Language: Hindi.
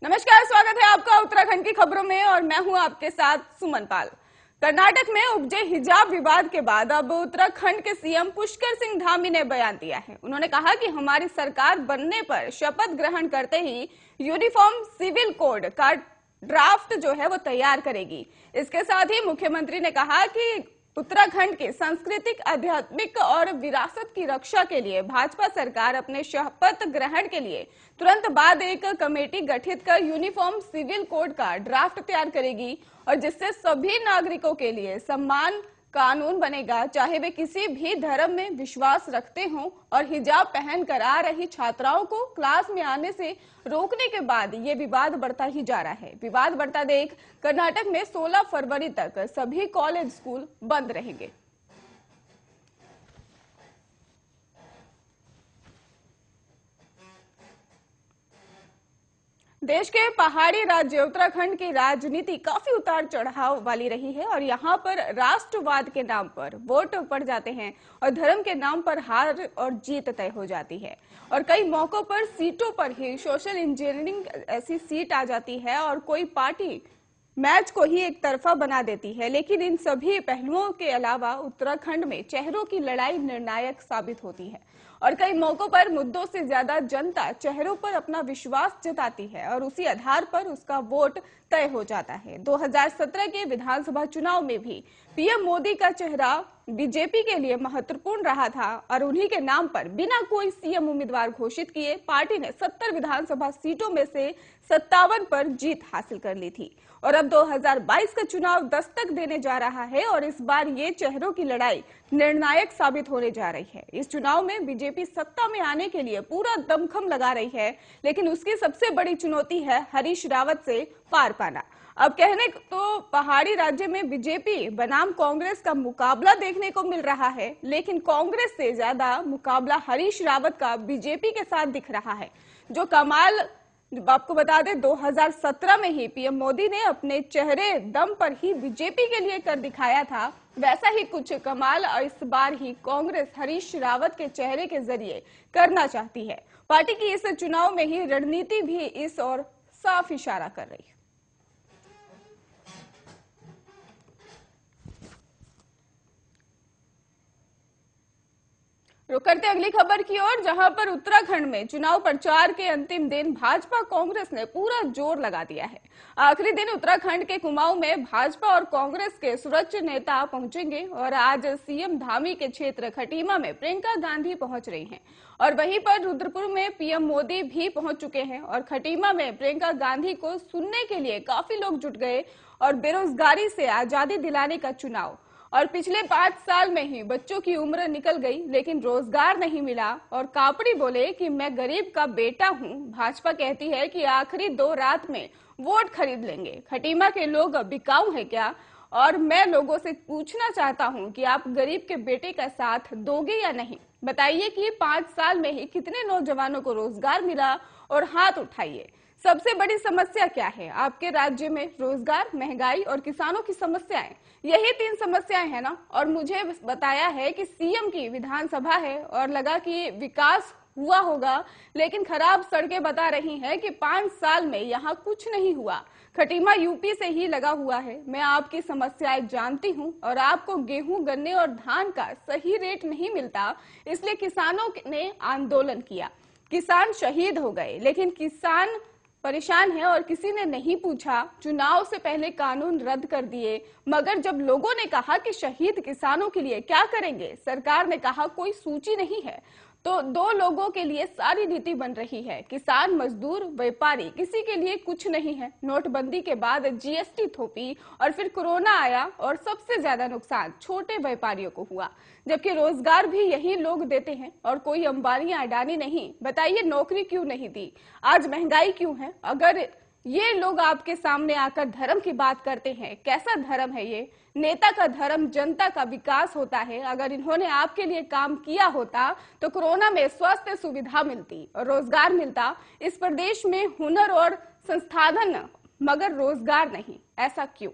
नमस्कार, स्वागत है आपका उत्तराखंड की खबरों में और मैं हूं आपके साथ सुमन पाल। कर्नाटक में उपजे हिजाब विवाद के बाद अब उत्तराखंड के सीएम पुष्कर सिंह धामी ने बयान दिया है। उन्होंने कहा कि हमारी सरकार बनने पर शपथ ग्रहण करते ही यूनिफॉर्म सिविल कोड का ड्राफ्ट जो है वो तैयार करेगी। इसके साथ ही मुख्यमंत्री ने कहा कि उत्तराखंड के सांस्कृतिक, आध्यात्मिक और विरासत की रक्षा के लिए भाजपा सरकार अपने शपथ ग्रहण के लिए तुरंत बाद एक कमेटी गठित कर यूनिफॉर्म सिविल कोड का ड्राफ्ट तैयार करेगी और जिससे सभी नागरिकों के लिए समान कानून बनेगा, चाहे वे किसी भी धर्म में विश्वास रखते हों। और हिजाब पहन कर आ रही छात्राओं को क्लास में आने से रोकने के बाद ये विवाद बढ़ता ही जा रहा है। विवाद बढ़ता देख कर्नाटक में 16 फरवरी तक सभी कॉलेज स्कूल बंद रहेंगे। देश के पहाड़ी राज्य उत्तराखंड की राजनीति काफी उतार चढ़ाव वाली रही है और यहाँ पर राष्ट्रवाद के नाम पर वोट पड़ जाते हैं और धर्म के नाम पर हार और जीत तय हो जाती है। और कई मौकों पर सीटों पर ही सोशल इंजीनियरिंग ऐसी सीट आ जाती है और कोई पार्टी मैच को ही एक तरफा बना देती है। लेकिन इन सभी पहलुओं के अलावा उत्तराखंड में चेहरों की लड़ाई निर्णायक साबित होती है और कई मौकों पर मुद्दों से ज्यादा जनता चेहरों पर अपना विश्वास जताती है और उसी आधार पर उसका वोट तय हो जाता है। 2017 के विधानसभा चुनाव में भी पीएम मोदी का चेहरा बीजेपी के लिए महत्वपूर्ण रहा था और उन्हीं के नाम पर बिना कोई सीएम उम्मीदवार घोषित किए पार्टी ने 70 विधानसभा सीटों में से 57 पर जीत हासिल कर ली थी। और अब 2022 का चुनाव दस्तक देने जा रहा है और इस बार ये चेहरों की लड़ाई निर्णायक साबित होने जा रही है। इस चुनाव में बीजेपी सत्ता में आने के लिए पूरा दमखम लगा रही है, लेकिन उसकी सबसे बड़ी चुनौती है हरीश रावत से पार पाना। अब कहने तो पहाड़ी राज्य में बीजेपी बनाम कांग्रेस का मुकाबला देखने को मिल रहा है, लेकिन कांग्रेस से ज्यादा मुकाबला हरीश रावत का बीजेपी के साथ दिख रहा है। जो कमाल आपको बता दें, 2017 में ही पीएम मोदी ने अपने चेहरे दम पर ही बीजेपी के लिए कर दिखाया था, वैसा ही कुछ कमाल इस बार ही कांग्रेस हरीश रावत के चेहरे के जरिए करना चाहती है। पार्टी की इस चुनाव में ही रणनीति भी इस ओर साफ इशारा कर रही है। रुक करते अगली खबर की ओर, जहां पर उत्तराखंड में चुनाव प्रचार के अंतिम दिन भाजपा कांग्रेस ने पूरा जोर लगा दिया है। आखिरी दिन उत्तराखंड के कुमाऊं में भाजपा और कांग्रेस के सुरक्ष नेता पहुंचेंगे और आज सीएम धामी के क्षेत्र खटीमा में प्रियंका गांधी पहुंच रही हैं और वहीं पर रुद्रपुर में पीएम मोदी भी पहुंच चुके हैं और खटीमा में प्रियंका गांधी को सुनने के लिए काफी लोग जुट गए। और बेरोजगारी से आजादी दिलाने का चुनाव और पिछले 5 साल में ही बच्चों की उम्र निकल गई लेकिन रोजगार नहीं मिला और कापड़ी बोले कि मैं गरीब का बेटा हूं। भाजपा कहती है कि आखिरी 2 रात में वोट खरीद लेंगे। खटीमा के लोग बिकाऊ है क्या? और मैं लोगों से पूछना चाहता हूं कि आप गरीब के बेटे का साथ दोगे या नहीं? बताइए कि 5 साल में ही कितने नौजवानों को रोजगार मिला और हाथ उठाइए। सबसे बड़ी समस्या क्या है आपके राज्य में? रोजगार, महंगाई और किसानों की समस्याएं, यही 3 समस्याएं हैं ना। और मुझे बताया है कि सीएम की विधानसभा है और लगा कि विकास हुआ होगा, लेकिन खराब सड़कें बता रही हैं कि 5 साल में यहाँ कुछ नहीं हुआ। खटीमा यूपी से ही लगा हुआ है। मैं आपकी समस्याएं जानती हूँ और आपको गेहूं, गन्ने और धान का सही रेट नहीं मिलता, इसलिए किसानों ने आंदोलन किया। किसान शहीद हो गए, लेकिन किसान परेशान है और किसी ने नहीं पूछा। चुनाव से पहले कानून रद्द कर दिए, मगर जब लोगों ने कहा कि शहीद किसानों के लिए क्या करेंगे, सरकार ने कहा कोई सूची नहीं है। तो 2 लोगों के लिए सारी नीति बन रही है, किसान, मजदूर, व्यापारी, किसी के लिए कुछ नहीं है। नोटबंदी के बाद जीएसटी थोपी और फिर कोरोना आया और सबसे ज्यादा नुकसान छोटे व्यापारियों को हुआ, जबकि रोजगार भी यही लोग देते हैं और कोई अंबानी अडानी नहीं। बताइए नौकरी क्यों नहीं दी? आज महंगाई क्यों है? अगर ये लोग आपके सामने आकर धर्म की बात करते हैं, कैसा धर्म है ये? नेता का धर्म जनता का विकास होता है। अगर इन्होंने आपके लिए काम किया होता तो कोरोना में स्वास्थ्य सुविधा मिलती और रोजगार मिलता। इस प्रदेश में हुनर और संसाधन, मगर रोजगार नहीं। ऐसा क्यों?